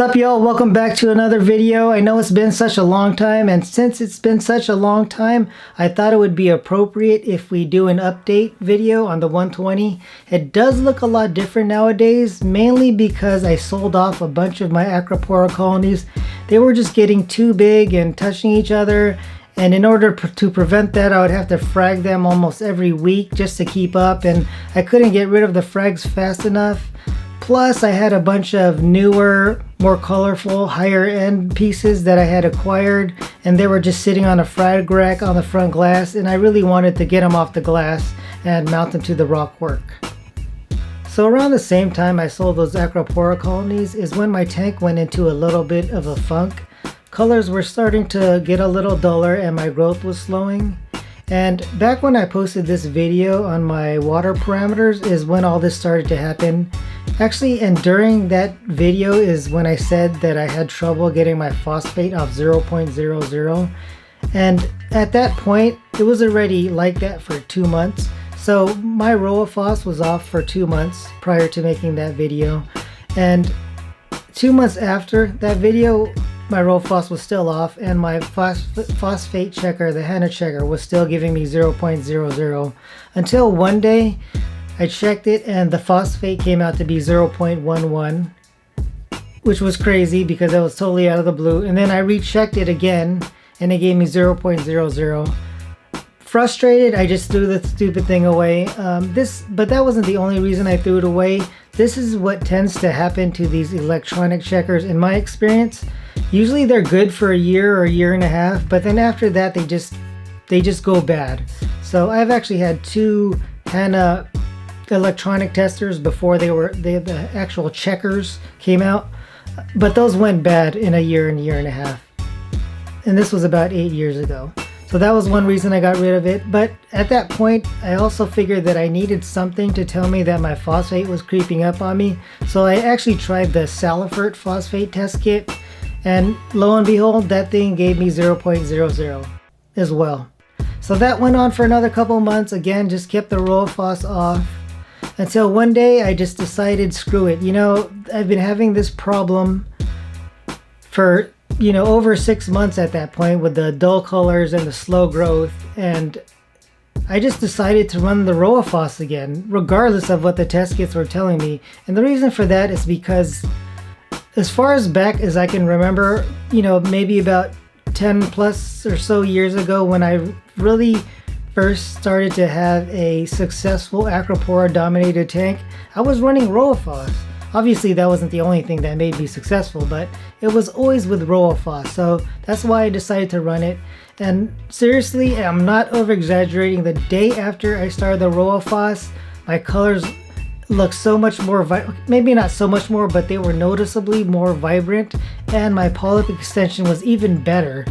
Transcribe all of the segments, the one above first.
up, y'all? Welcome back to another video. I know it's been such a long time, and since it's been such a long time, I thought it would be appropriate if we do an update video on the 120. It does look a lot different nowadays, mainly because I sold off a bunch of my Acropora colonies. They were just getting too big and touching each other, and in order to prevent that, I would have to frag them almost every week just to keep up, and I couldn't get rid of the frags fast enough. Plus, I had a bunch of newer, more colorful, higher end pieces that I had acquired, and they were just sitting on a frag rack on the front glass, and I really wanted to get them off the glass and mount them to the rock work. So around the same time I sold those Acropora colonies is when my tank went into a little bit of a funk. Colors were starting to get a little duller and my growth was slowing. And back when I posted this video on my water parameters is when all this started to happen. Actually, and during that video is when I said that I had trouble getting my phosphate off 0.00. And at that point, it was already like that for 2 months. So my RoaPhos was off for 2 months prior to making that video. And 2 months after that video, my RoaPhos was still off, and my phosphate checker, the HANA checker, was still giving me 0.00 until one day I checked it and the phosphate came out to be 0.11, which was crazy because that was totally out of the blue. And then I rechecked it again and it gave me 0.00. Frustrated, I just threw the stupid thing away. But that wasn't the only reason I threw it away. This is what tends to happen to these electronic checkers in my experience. Usually they're good for a year or a year and a half, but then after that they just go bad. So I've actually had 2 HANA electronic testers before the actual checkers came out, but those went bad in a year and a half. And this was about 8 years ago. So that was one reason I got rid of it. But at that point, I also figured that I needed something to tell me that my phosphate was creeping up on me. So I actually tried the Salifert phosphate test kit, and lo and behold, that thing gave me 0.00 as well. So that went on for another couple months. Again, just kept the RoaPhos off until one day I just decided, screw it. You know, I've been having this problem for over 6 months at that point with the dull colors and the slow growth, and I just decided to run the RoaPhos again, regardless of what the test kits were telling me. And the reason for that is because as far as back as I can remember, maybe about 10 plus or so years ago, when I really first started to have a successful Acropora dominated tank, I was running RoaPhos. Obviously that wasn't the only thing that made me successful, but it was always with RoaPhos, so that's why I decided to run it. And seriously, I'm not over exaggerating, the day after I started the RoaPhos, my colors looked so much more, maybe not so much more, but they were noticeably more vibrant, and my polyp extension was even better.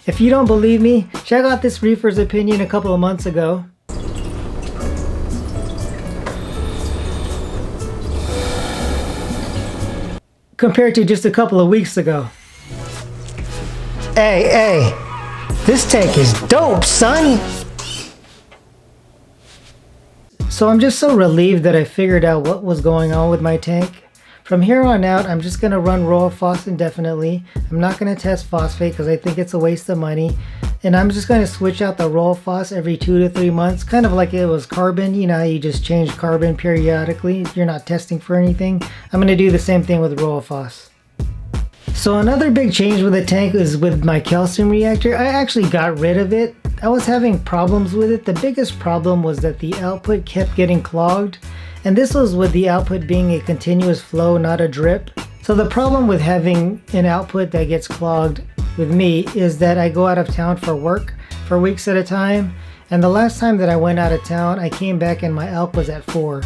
If you don't believe me, check out this reefer's opinion a couple of months ago. Compared to just a couple of weeks ago. Hey, this tank is dope, son! So I'm just so relieved that I figured out what was going on with my tank. From here on out, I'm just going to run RoaPhos indefinitely. I'm not going to test phosphate because I think it's a waste of money. And I'm just going to switch out the RoaPhos every 2 to 3 months, kind of like it was carbon. You know how you just change carbon periodically if you're not testing for anything? I'm going to do the same thing with RoaPhos. So another big change with the tank is with my calcium reactor. I actually got rid of it. I was having problems with it. The biggest problem was that the output kept getting clogged. And this was with the output being a continuous flow, not a drip. So the problem with having an output that gets clogged with me is that I go out of town for work for weeks at a time. And the last time that I went out of town, I came back and my ALK was at 4.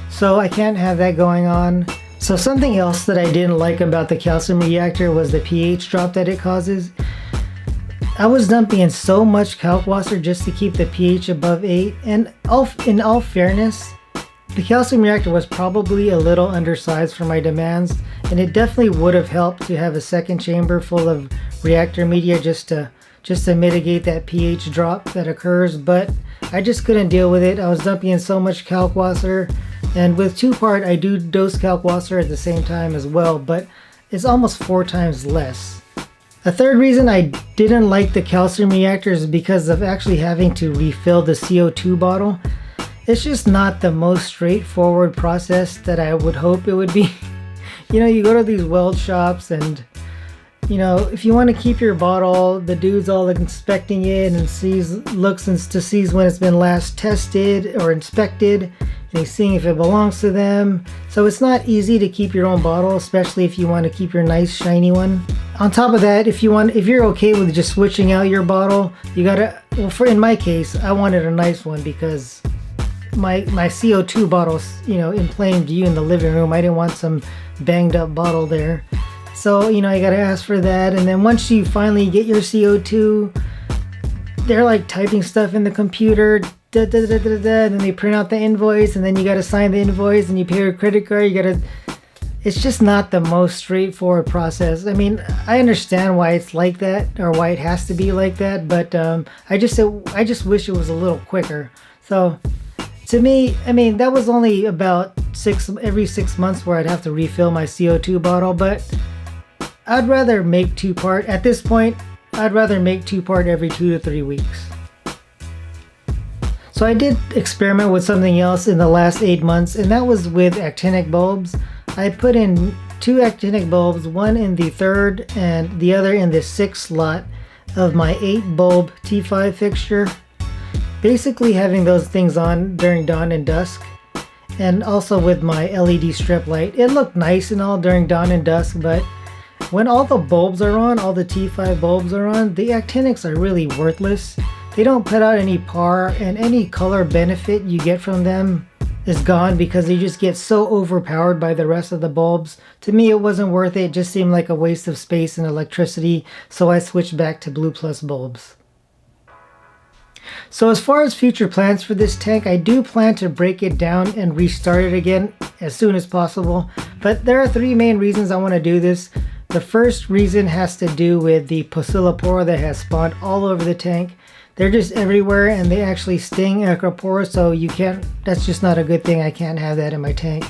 So I can't have that going on. So something else that I didn't like about the calcium reactor was the pH drop that it causes. I was dumping in so much kalkwasser just to keep the pH above 8. And in all fairness, the calcium reactor was probably a little undersized for my demands, and it definitely would have helped to have a second chamber full of reactor media just to mitigate that pH drop that occurs, but I just couldn't deal with it. I was dumping in so much kalkwasser, and with 2-part I do dose kalkwasser at the same time as well, but is almost 4 times less. A third reason I didn't like the calcium reactor is because of actually having to refill the CO2 bottle. It's just not the most straightforward process that I would hope it would be. You know, you go to these weld shops and, you know, if you want to keep your bottle, the dude's all inspecting it and looks and sees when it's been last tested or inspected, and he's seeing if it belongs to them. So it's not easy to keep your own bottle, especially if you want to keep your nice shiny one. On top of that, if you're okay with just switching out your bottle, you gotta, well, in my case, I wanted a nice one because my CO2 bottles, you know, in plain view in the living room, I didn't want some banged up bottle there. So, you know, you gotta ask for that. And then once you finally get your CO2, they're like typing stuff in the computer, and then they print out the invoice, and then you gotta sign the invoice and you pay your credit card. It's just not the most straightforward process. I mean, I understand why it's like that, or why it has to be like that, but I just wish it was a little quicker. So to me, I mean, that was only about every 6 months where I'd have to refill my CO2 bottle, but I'd rather make 2-part. At this point, I'd rather make 2-part every 2 to 3 weeks. So I did experiment with something else in the last 8 months, and that was with actinic bulbs. I put in 2 actinic bulbs, one in the 3rd and the other in the 6th slot of my 8-bulb T5 fixture. Basically having those things on during dawn and dusk, and also with my LED strip light. It looked nice and all during dawn and dusk, but when all the bulbs are on, all the T5 bulbs are on, the actinics are really worthless. They don't put out any par, and any color benefit you get from them is gone because they just get so overpowered by the rest of the bulbs. To me, it wasn't worth it. It just seemed like a waste of space and electricity, so I switched back to Blue Plus bulbs. So as far as future plans for this tank, I do plan to break it down and restart it again as soon as possible. But there are 3 main reasons I want to do this. The first reason has to do with the Poecilipora that has spawned all over the tank. They're just everywhere and they actually sting Acropora, so that's just not a good thing. I can't have that in my tank.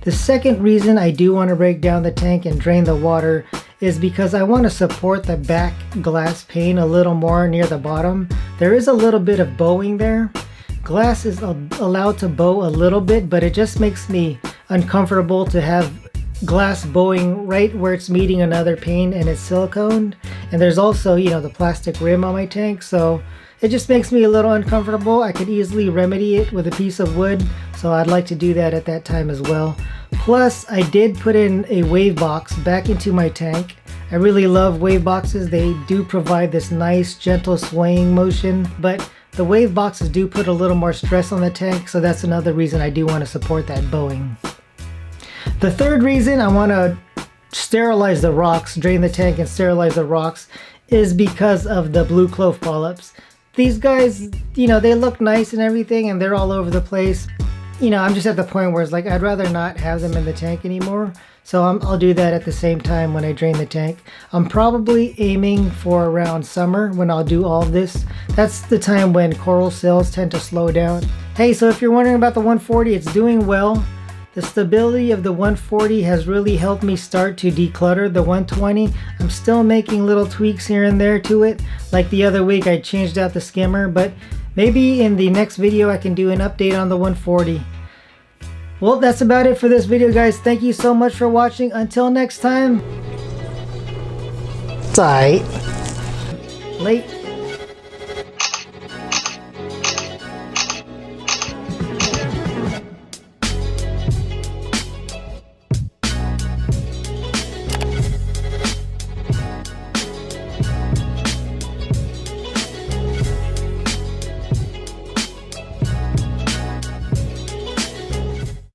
The second reason I do want to break down the tank and drain the water is because I want to support the back glass pane a little more near the bottom. There is a little bit of bowing there. Glass is allowed to bow a little bit, but it just makes me uncomfortable to have glass bowing right where it's meeting another pane and it's siliconed. And there's also, you know, the plastic rim on my tank, so it just makes me a little uncomfortable. I could easily remedy it with a piece of wood, so I'd like to do that at that time as well. Plus, I did put in a wave box back into my tank. I really love wave boxes. They do provide this nice gentle swaying motion, but the wave boxes do put a little more stress on the tank, so that's another reason I do want to support that bowing. The third reason I want to sterilize the rocks, drain the tank and sterilize the rocks, is because of the blue clove polyps. These guys, you know, they look nice and everything and they're all over the place. You know, I'm just at the point where it's like I'd rather not have them in the tank anymore. So I'll do that at the same time when I drain the tank. I'm probably aiming for around summer when I'll do all of this. That's the time when coral cells tend to slow down. Hey, so if you're wondering about the 140, it's doing well. The stability of the 140 has really helped me start to declutter the 120. I'm still making little tweaks here and there to it. Like the other week I changed out the skimmer, but maybe in the next video I can do an update on the 140. Well, that's about it for this video, guys. Thank you so much for watching. Until next time, it's alright. Late.